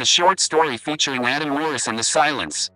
a short story featuring Adam Morris and The Silence.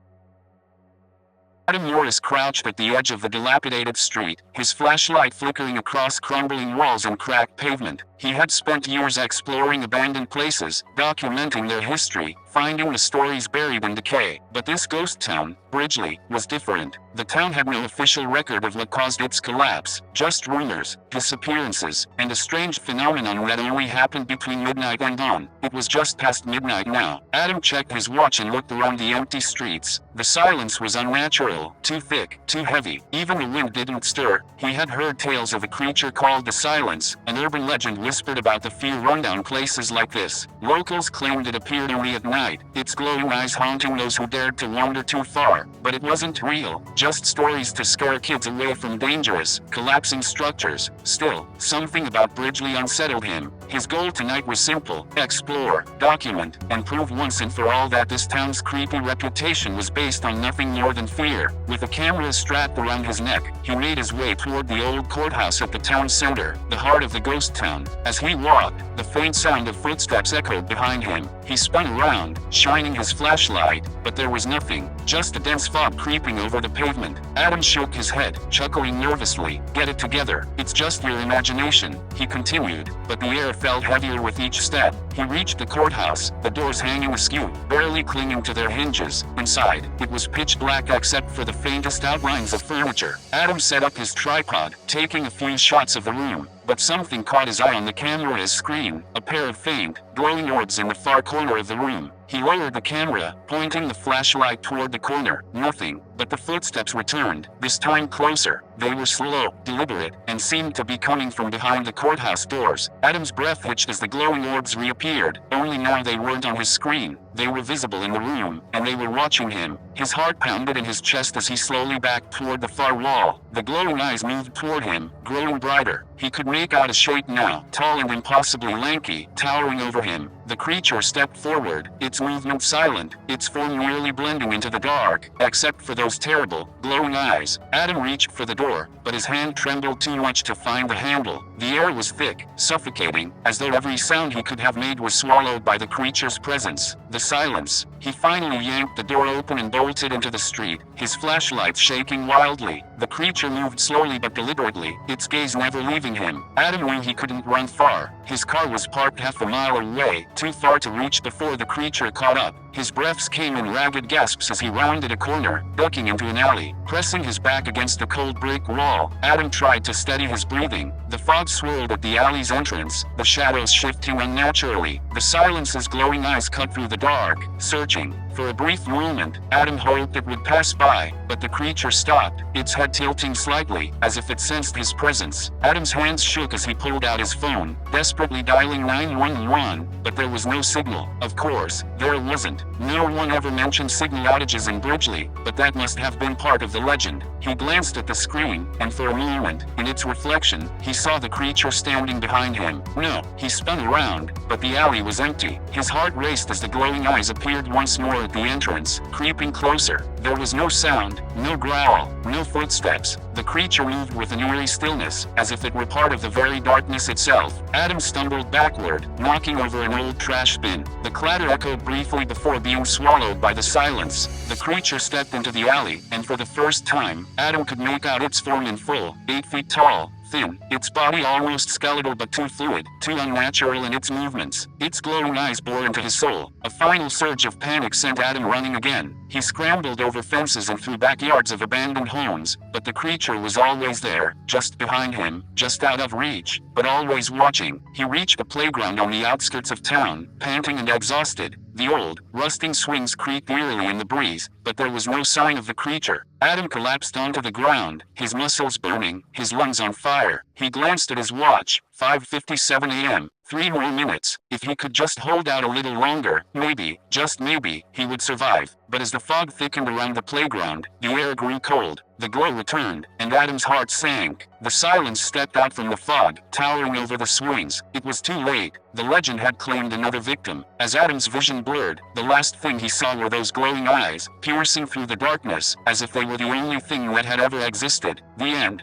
Adam Morris crouched at the edge of the dilapidated street, his flashlight flickering across crumbling walls and cracked pavement. He had spent years exploring abandoned places, documenting their history, finding the stories buried in decay. But this ghost town, Bridgely, was different. The town had no official record of what caused its collapse, just rumors, disappearances, and a strange phenomenon that only happened between midnight and dawn. It was just past midnight now. Adam checked his watch and looked around the empty streets. The silence was unnatural, too thick, too heavy. Even the wind didn't stir. He had heard tales of a creature called the Silence, an urban legend whispered about the few rundown places like this. Locals claimed it appeared only at night, its glowing eyes haunting those who dared to wander too far. But it wasn't real, just stories to scare kids away from dangerous, collapsing structures. Still, something about Bridgely unsettled him. His goal tonight was simple: explore, document, and prove once and for all that this town's creepy reputation was based on nothing more than fear. With a camera strapped around his neck, he made his way toward the old courthouse at the town center, the heart of the ghost town. As he walked, the faint sound of footsteps echoed behind him. He spun around, shining his flashlight, but there was nothing, just a dense fog creeping over the pavement. Adam shook his head, chuckling nervously. "Get it together, it's just your imagination," he continued, but the air felt heavier with each step. He reached the courthouse, the doors hanging askew, barely clinging to their hinges. Inside, it was pitch black except for the faintest outlines of furniture. Adam set up his tripod, taking a few shots of the room. But something caught his eye on the camera's screen, a pair of faint, glowing orbs in the far corner of the room. He lowered the camera, pointing the flashlight toward the corner. Nothing, but the footsteps returned, this time closer. They were slow, deliberate, and seemed to be coming from behind the courthouse doors. Adam's breath hitched as the glowing orbs reappeared, only now they weren't on his screen. They were visible in the room, and they were watching him. His heart pounded in his chest as he slowly backed toward the far wall. The glowing eyes moved toward him, growing brighter. He could make out a shape now, tall and impossibly lanky, towering over him. The creature stepped forward, its movement silent, its form nearly blending into the dark, except for those terrible, glowing eyes. Adam reached for the door, but his hand trembled too much to find the handle. The air was thick, suffocating, as though every sound he could have made was swallowed by the creature's presence. The silence. He finally yanked the door open and bolted into the street, his flashlight shaking wildly. The creature moved slowly but deliberately, its gaze never leaving him. Adam knew he couldn't run far. His car was parked half a mile away, too far to reach before the creature caught up. His breaths came in ragged gasps as he rounded a corner, ducking into an alley. Pressing his back against a cold brick wall, Adam tried to steady his breathing. The fog swirled at the alley's entrance, the shadows shifting unnaturally. The silence's glowing eyes cut through the dark, searching. For a brief moment, Adam hoped it would pass by, but the creature stopped, its head tilting slightly, as if it sensed his presence. Adam's hands shook as he pulled out his phone, desperately dialing 911, but there was no signal. Of course, there wasn't. No one ever mentioned signal outages in Bridgely, but that must have been part of the legend. He glanced at the screen, and for a moment, in its reflection, he saw the creature standing behind him. No, he spun around, but the alley was empty. His heart raced as the glowing eyes appeared once more at the entrance, creeping closer. There was no sound, no growl, no footsteps. The creature moved with an eerie stillness, as if it were part of the very darkness itself. Adam stumbled backward, knocking over an old trash bin. The clatter echoed briefly before being swallowed by the silence. The creature stepped into the alley, and for the first time, Adam could make out its form in full, 8 feet tall, thin, its body almost skeletal but too fluid, too unnatural in its movements. Its glowing eyes bore into his soul. A final surge of panic sent Adam running again. He scrambled over fences and through backyards of abandoned homes, but the creature was always there, just behind him, just out of reach, but always watching. He reached a playground on the outskirts of town, panting and exhausted. The old, rusting swings creaked eerily in the breeze, but there was no sign of the creature. Adam collapsed onto the ground, his muscles burning, his lungs on fire. He glanced at his watch, 5:57 a.m. 3 more minutes. If he could just hold out a little longer, maybe, just maybe, he would survive. But as the fog thickened around the playground, the air grew cold. The glow returned, and Adam's heart sank. The silence stepped out from the fog, towering over the swings. It was too late. The legend had claimed another victim. As Adam's vision blurred, the last thing he saw were those glowing eyes, piercing through the darkness, as if they were the only thing that had ever existed. The end.